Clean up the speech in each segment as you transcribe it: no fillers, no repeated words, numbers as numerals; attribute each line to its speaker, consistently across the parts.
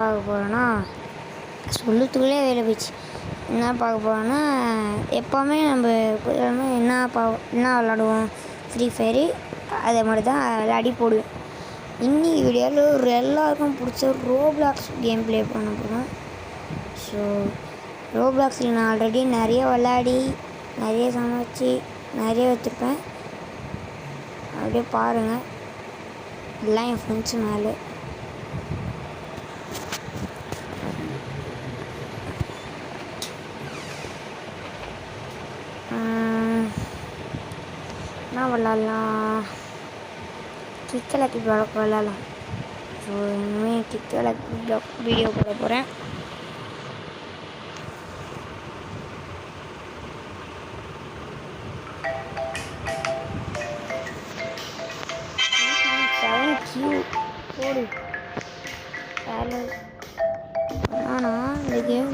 Speaker 1: பார்க்க போகிறோன்னா சொல்லுறதுக்குள்ளே வேலை போச்சு. என்ன பார்க்க போகிறோன்னா எப்போவுமே நம்ம என்ன விளாடுவோம், ஃப்ரீ ஃபயரு அதே மாதிரி தான் விளையாடி போடுவேன். இன்னைக்கு வீடியோவில் ஒரு எல்லாருக்கும் பிடிச்ச ரோப்ளாக்ஸ் கேம் ப்ளே பண்ண போகிறோம். ஸோ ரோப்ளாக்ஸில் நான் ஆல்ரெடி நிறைய விளையாடி நிறைய சமைச்சு நிறைய வச்சுருப்பேன். அப்படியே பாருங்கள், எல்லாம் என் ஃப்ரெண்ட்ஸு மேலே. என்ன விளாட்லாம், கிக்கலக்கி பிளாக் விளாட்லாம். ஸோ இனிமேல் கிக்கலக்கி பிளாக் வீடியோ போட போகிறேன். போடு ஆனால் இந்த கேம்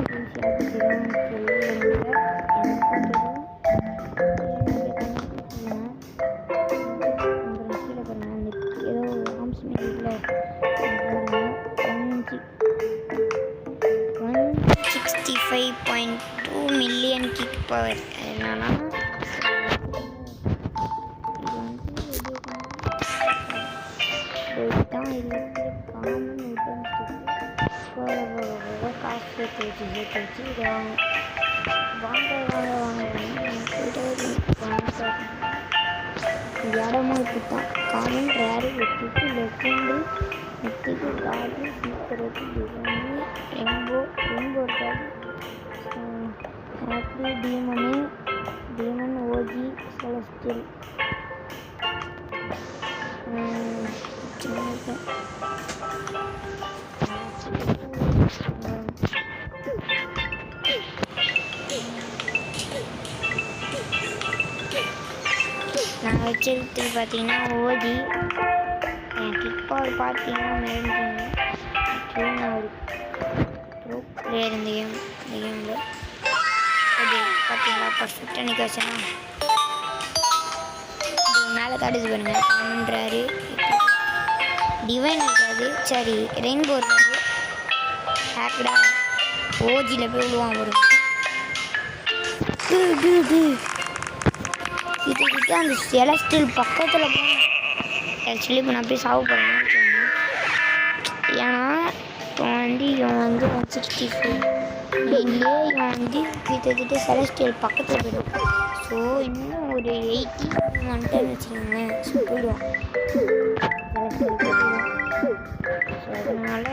Speaker 1: மில்லியன் கிக் பவர். என்னன்னா இதுதான் இது காமன் காசு சேர்த்து வச்சு இதை வாங்க இந்த இடமும் இப்படி தான். காமன் ரேரு வெட்டிக்கு லெஃப்டு நெத்திக்கு காடு சீக்கிரத்து டிசைனு ரெம்போ இருக்காது. ஹாப்பி டீமன் ஓஜி செலஸ்டியல் நான் வச்சிருக்கிறது பார்த்தீங்கன்னா ஓஜி. என் கிக் பவர் பார்த்தீங்கன்னா நான் ஒரு ப்ரோ பிளேயர் இந்த கேமில். ஓகே பார்த்தீங்களா, பர்ஃபெக்டாக நிற்க வச்சேன்னா மேலே காட்டுது பாருங்க. காமன்றாரு டிவைன் இருக்காது, சரி ரெயின்போ இருக்காது. ஹேக்கடா ஓஜியில் போய் விடுவான் வரும். இதுக்கிட்ட அந்த செலஸ்டியல் பக்கத்தில் போனேன். ஆக்சுவலி இப்போ நான் போய் சாவு போகிறேன். ஏன்னா இவன் வந்து 165 மெயின்லேயே இவன் வந்து கிட்டத்தட்ட செலஸ்டியல் பக்கத்தில் போயிடும். ஸோ இன்னும் ஒரு 80 வந்துட்டேன்னு வச்சுக்கோங்களேன். ஸோ போயிடுவான் செலஸ்டியல். ஸோ அதனால்